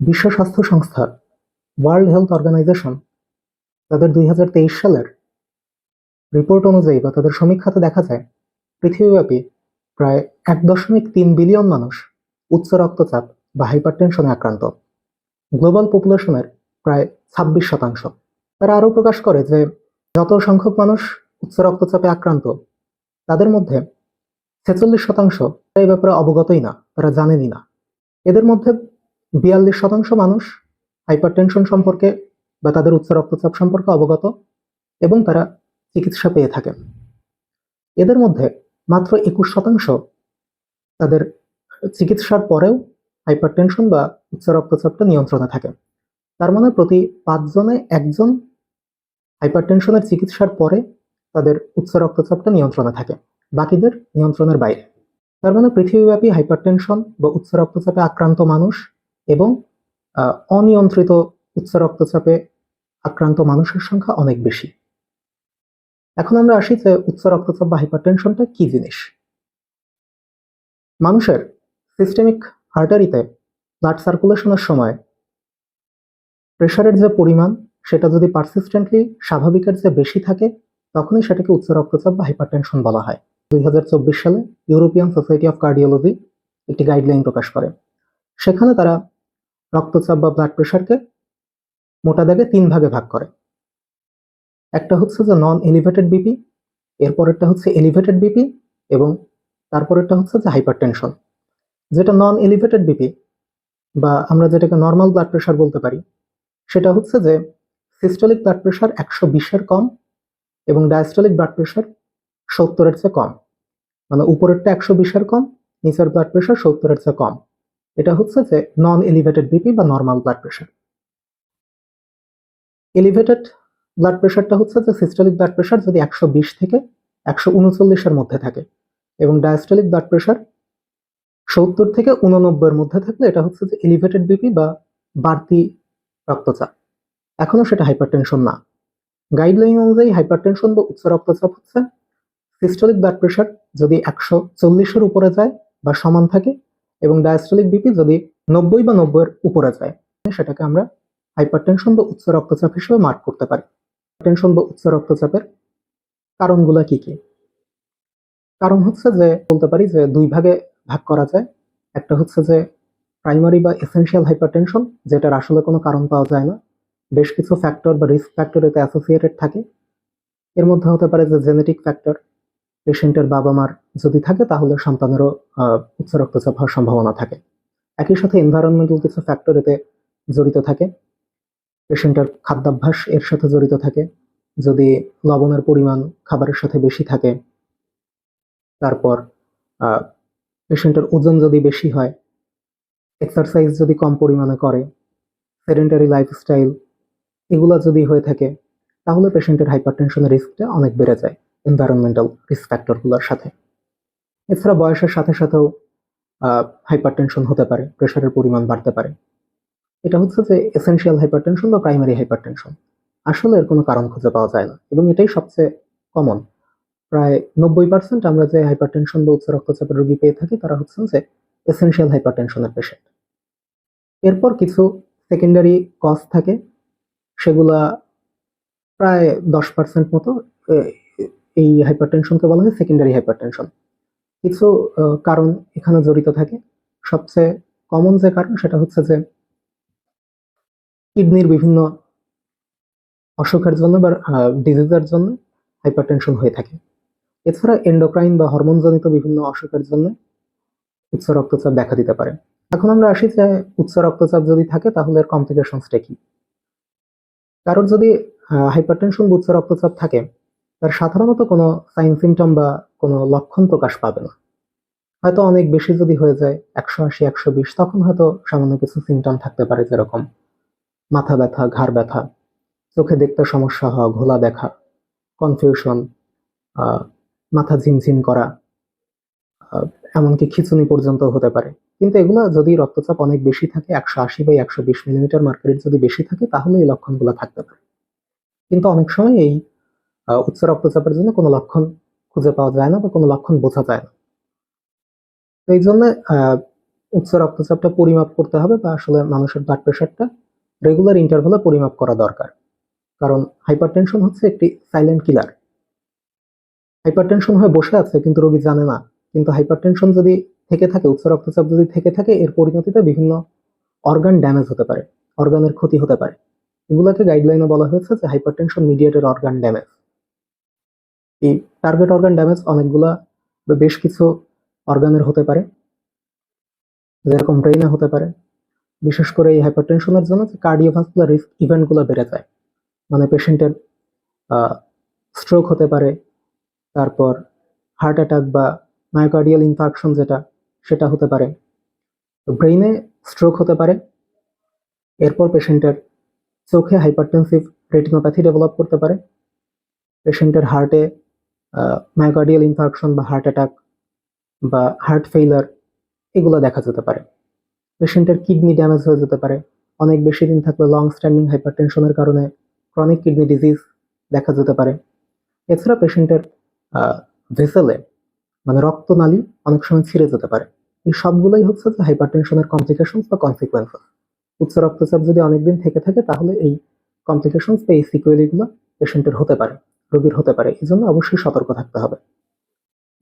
বিশ্ব স্বাস্থ্য সংস্থা ওয়ার্ল্ড হেলথ অর্গানাইজেশন তাদের 2023 সালের রিপোর্ট অনুযায়ী বা তাদের সমীক্ষাতে দেখা যায় পৃথিবীব্যাপী প্রায় 1.3 বিলিয়ন মানুষ উচ্চ রক্তচাপ বা হাইপারটেনশনে আক্রান্ত। গ্লোবাল পপুলেশনের প্রায় 26%। তারা আরও প্রকাশ করে যে যত সংখ্যক মানুষ উচ্চ রক্তচাপে আক্রান্ত তাদের মধ্যে 46% এই ব্যাপারে অবগতই না, তারা জানেনই না। এদের মধ্যে 42% মানুষ হাইপারটেনশন সম্পর্কে বা তাদের উচ্চ রক্তচাপ সম্পর্কে অবগত এবং তারা চিকিৎসা পেয়ে থাকেন। এদের মধ্যে মাত্র 21% তাদের চিকিৎসার পরেও হাইপারটেনশন বা উচ্চ রক্তচাপটা নিয়ন্ত্রণে থাকে। তার মানে প্রতি 5 জনে 1 জন হাইপারটেনশনের চিকিৎসার পরে তাদের উচ্চ রক্তচাপটা নিয়ন্ত্রণে থাকে, বাকিদের নিয়ন্ত্রণের বাইরে। তার মানে পৃথিবীব্যাপী হাইপারটেনশন বা উচ্চ রক্তচাপে আক্রান্ত মানুষ এবং অনিয়ন্ত্রিত উচ্চ রক্তচাপে আক্রান্ত মানুষের সংখ্যা অনেক বেশি। এখন আমরা আসি যে উচ্চ রক্তচাপ বা হাইপারটেনশনটা কি জিনিস। মানুষের সিস্টেমিক আর্টারিতে ব্লাড সার্কুলেশনের সময় প্রেশারের যে পরিমাণ সেটা যদি পারসিস্টেন্টলি স্বাভাবিকের চেয়ে বেশি থাকে তখনই সেটাকে উচ্চ রক্তচাপ বা হাইপারটেনশন বলা হয়। 2024 সালে ইউরোপিয়ান সোসাইটি অফ কার্ডিওলজি একটি গাইডলাইন প্রকাশ করে। সেখানে তারা রক্তচাপ বা ব্লাড প্রেশারকে মোটা দাগে 3 ভাগে ভাগ করে। একটা হচ্ছে যে নন এলিভেটেড বিপি, এরপরেরটা হচ্ছে এলিভেটেড বিপি এবং তারপরেরটা হচ্ছে যে হাইপারটেনশন। যেটা নন এলিভেটেড বিপি বা আমরা যেটাকে নর্মাল ব্লাড প্রেশার বলতে পারি সেটা হচ্ছে যে সিস্টোলিক ব্লাড প্রেশার 120-এর কম এবং ডায়াস্টোলিক ব্লাড প্রেশার 70-এর চেয়ে কম। মানে উপরেরটা 120-এর কম, নিচের ব্লাড প্রেশার 70-এর চেয়ে কম। এটা হচ্ছে যে নন এলিভেটেড বিপি বা normal blood pressure. Elevated blood প্রেশারটা হচ্ছে যে সিস্টোলিক ব্লাড প্রেশার যদি 120 থেকে 139-এর মধ্যে থাকে এবং ডায়াস্টোলিক ব্লাড প্রেশার 70 থেকে 89-এর মধ্যে থাকলে এটা হচ্ছে যে এলিভেটেড বিপি বা বাড়তি রক্তচাপ। এখনো সেটা হাইপারটেনশন না। গাইডলাইন অনুযায়ী হাইপারটেনশন বা উচ্চ রক্তচাপ হচ্ছে সিস্টোলিক ব্লাড প্রেশার যদি 140-এর উপরে যায় বা সমান থাকে এবং ডায়াস্টোলিক বিপি যদি 90 বা 90-এর উপরে যায়, সেটাকে আমরা হাইপারটেনশন বা উচ্চ রক্তচাপ হিসেবে মার্ক করতে পারি। হাইপারটেনশন বা উচ্চ রক্তচাপের কারণগুলো কি কি? কারণ হচ্ছে যে বলতে পারি যে 2 ভাগে ভাগ করা যায়। একটা হচ্ছে যে প্রাইমারি বা এসেনশিয়াল হাইপারটেনশন, যেটার আসলে কোনো কারণ পাওয়া যায় না, বেশ কিছু ফ্যাক্টর বা রিস্ক ফ্যাক্টর এতে অ্যাসোসিয়েটেড থাকে। এর মধ্যে হতে পারে যে জেনেটিক ফ্যাক্টর, পেশেন্টের বাবা মার যদি থাকে তাহলে সন্তানেরও উচ্চ রক্তচাপ হওয়ার সম্ভাবনা থাকে। একই সাথে এনভায়রনমেন্টাল কিছু ফ্যাক্টর এতে জড়িত থাকে, পেশেন্টের খাদ্যাভ্যাস এর সাথে জড়িত থাকে। যদি লবণের পরিমাণ খাবারের সাথে বেশি থাকে, তারপর পেশেন্টের ওজন যদি বেশি হয়, এক্সারসাইজ যদি কম পরিমাণে করে, সেডেন্টারি লাইফস্টাইল এগুলো যদি হয়ে থাকে তাহলে পেশেন্টের হাইপারটেনশনের রিস্কটা অনেক বেড়ে যায় এনভায়রনমেন্টাল রিস্ক ফ্যাক্টরগুলোর সাথে। এছাড়া বয়সের সাথে সাথেও হাইপারটেনশন হতে পারে, প্রেশারের পরিমাণ বাড়তে পারে। এটা হচ্ছে যে এসেনশিয়াল হাইপারটেনশন বা প্রাইমারি হাইপারটেনশন। আসলে এর কোনো কারণ খুঁজে পাওয়া যায় না এবং এটাই সবচেয়ে কমন। প্রায় 90% আমরা যে হাইপারটেনশন বা উচ্চ রক্তচাপের রোগী পেয়ে থাকি তারা হচ্ছেন যে এসেনশিয়াল হাইপারটেনশনের পেশেন্ট। এরপর কিছু সেকেন্ডারি কজ থাকে, সেগুলা প্রায় 10% মতো। এই হাইপারটেনশনকে বলা হয় সেকেন্ডারি হাইপারটেনশন। কিছু কারণ এখানে জড়িত থাকে। সবচেয়ে কমন যে কারণ সেটা হচ্ছে যে কিডনির বিভিন্ন অসুখের জন্য বা ডিজিজের জন্য হাইপারটেনশন হয়ে থাকে। এছাড়া এন্ডোক্রাইন বা হরমোনজনিত বিভিন্ন অসুখের জন্য উচ্চ রক্তচাপ দেখা দিতে পারে। এখন আমরা আসি যে উচ্চ রক্তচাপ যদি থাকে তাহলে এর কমপ্লিকেশনসটা কি। কারোর যদি হাইপারটেনশন বা উচ্চ রক্তচাপ থাকে তার সাধারণত কোনো সাইন সিমটম বা কোনো লক্ষণ প্রকাশ পাবে না। হয়তো অনেক বেশি যদি হয়ে যায় 180 120 তখন হয়তো সামান্য কিছু সিমটম থাকতে পারে, যেরকম মাথা ব্যথা, ঘাড় ব্যথা, চোখে দেখতে সমস্যা হওয়া, ঘোলা দেখা, কনফিউশন, মাথা ঝিমঝিম করা, এমনকি খিঁচুনি পর্যন্ত হতে পারে। কিন্তু এগুলো যদি রক্তচাপ অনেক বেশি থাকে, 180/120 মিলিমিটার মার্কারির যদি বেশি থাকে তাহলে এই লক্ষণগুলো থাকতে পারে। কিন্তু অনেক সময় এই উচ্চ রক্তচাপের জন্য কোনো লক্ষণ খুঁজে পাওয়া যায় না বা কোনো লক্ষণ বোঝা যায় না। তো এই জন্য উচ্চ রক্তচাপটা পরিমাপ করতে হবে, বা আসলে মানুষের ব্লাড প্রেশারটা রেগুলার ইন্টারভালে পরিমাপ করা দরকার। কারণ হাইপারটেনশন হচ্ছে একটি সাইলেন্ট কিলার। হাইপারটেনশন হয়ে বসে আছে কিন্তু রোগী জানে না, কিন্তু হাইপারটেনশন যদি থেকে থাকে, উচ্চ রক্তচাপ যদি থেকে থাকে, এর পরিণতিতে বিভিন্ন অর্গান ড্যামেজ হতে পারে, অর্গানের ক্ষতি হতে পারে। এগুলোকে গাইডলাইনে বলা হয়েছে যে হাইপারটেনশন মিডিয়েটেড অর্গান ড্যামেজ। এই টার্গেট অর্গান ড্যামেজ অনেকগুলা বা বেশ কিছু অর্গানের হতে পারে, যেরকম ব্রেইনে হতে পারে। বিশেষ করে এই হাইপারটেনশনের জন্য কার্ডিওভাস্কুলার রিস্ক ইভেন্টগুলো বেড়ে যায়। মানে পেশেন্টের স্ট্রোক হতে পারে, তারপর হার্ট অ্যাটাক বা মায়োকার্ডিয়াল ইনফার্কশন সেটা হতে পারে। ব্রেইনে স্ট্রোক হতে পারে, এরপর পেশেন্টের চোখে হাইপারটেনসিভ রেটিনোপ্যাথি ডেভেলপ করতে পারে, পেশেন্টের হার্টে মায়োকার্ডিয়াল ইনফার্কশন বা হার্ট অ্যাটাক বা হার্ট ফেইলার এগুলো দেখা যেতে পারে। পেশেন্টের কিডনি ড্যামেজ হয়ে যেতে পারে, অনেক বেশি দিন থাকলে লং স্ট্যান্ডিং হাইপারটেনশনের কারণে ক্রনিক কিডনি ডিজিজ দেখা যেতে পারে। এছাড়া পেশেন্টের ভেসেলে মানে রক্তনালী অনেক সময় ছিঁড়ে যেতে পারে। এই সবগুলোই হচ্ছে যে হাইপারটেনশনের কমপ্লিকেশনস বা কনসিকুয়েন্সেস। উচ্চ রক্তচাপ যদি অনেকদিন থেকে থাকে তাহলে এই কমপ্লিকেশনস বা এই সিকুয়েলিগুলো পেশেন্টের হতে পারে, রোগীর হতে পারে। এই জন্য অবশ্যই সতর্ক থাকতে হবে।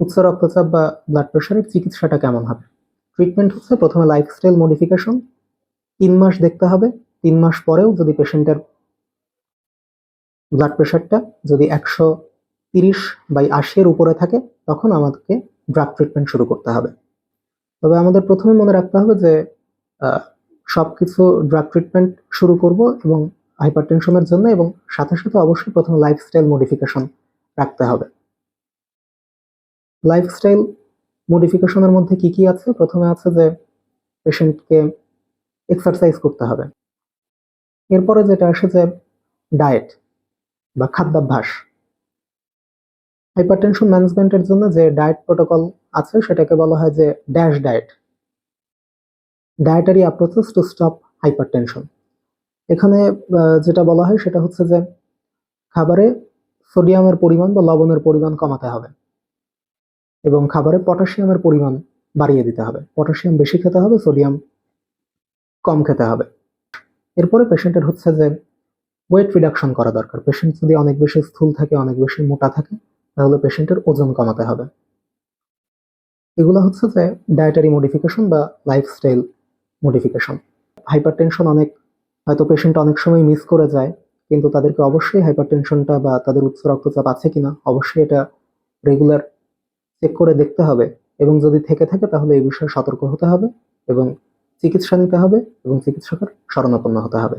উচ্চ রক্তচাপ বা ব্লাড প্রেশারের চিকিৎসাটা কেমন হবে? ট্রিটমেন্ট হচ্ছে প্রথমে লাইফস্টাইল মডিফিকেশন, 3 মাস দেখতে হবে। 3 মাস পরেও যদি পেশেন্টের ব্লাড প্রেশারটা যদি 130/80 এর উপরে থাকে, তখন আমাদেরকে ড্রাগ ট্রিটমেন্ট শুরু করতে হবে। তবে আমাদের প্রথমে মনে রাখতে হবে যে সবকিছু ড্রাগ ট্রিটমেন্ট শুরু করব এবং হাইপারটেনশনের জন্য, এবং সাথে সাথে অবশ্যই প্রথমে লাইফস্টাইল মডিফিকেশন রাখতে হবে। লাইফস্টাইল মডিফিকেশনের মধ্যে কি কি আছে? প্রথমে আছে যে পেশেন্টকে এক্সারসাইজ করতে হবে। এরপরে যেটা আসে যে ডায়েট বা খাদ্যাভ্যাস। হাইপারটেনশন ম্যানেজমেন্টের জন্য যে ডায়েট প্রোটোকল আছে সেটাকে বলা হয় যে dash diet, dietary approaches to stop hypertension. এখানে যেটা বলা হয় সেটা হচ্ছে যে খাবারে সোডিয়ামের পরিমাণ বা লবণের পরিমাণ কমাতে হবে, এবং খাবারে পটাশিয়ামের পরিমাণ বাড়িয়ে দিতে হবে। পটাশিয়াম বেশি খেতে হবে, সোডিয়াম কম খেতে হবে। এরপরে পেশেন্টের হচ্ছে যে ওয়েট রিডাকশন করা দরকার। পেশেন্ট যদি অনেক বেশি স্থূল থাকে, অনেক বেশি মোটা থাকে, তাহলে পেশেন্টের ওজন কমাতে হবে। এগুলো হচ্ছে যে ডায়েটারি মডিফিকেশন বা লাইফস্টাইল মডিফিকেশন। হাইপারটেনশন হয়তো পেশেন্ট অনেক সময় মিস করে যায়, কিন্তু তাদেরকে অবশ্যই হাইপারটেনশনটা বা তাদের উচ্চ রক্তচাপ আছে কিনা অবশ্যই এটা রেগুলার চেক করে দেখতে হবে, এবং যদি থেকে থাকে তাহলে এই বিষয়ে সতর্ক হতে হবে এবং চিকিৎসা নিতে হবে এবং চিকিৎসকের শরণাপন্ন হতে হবে।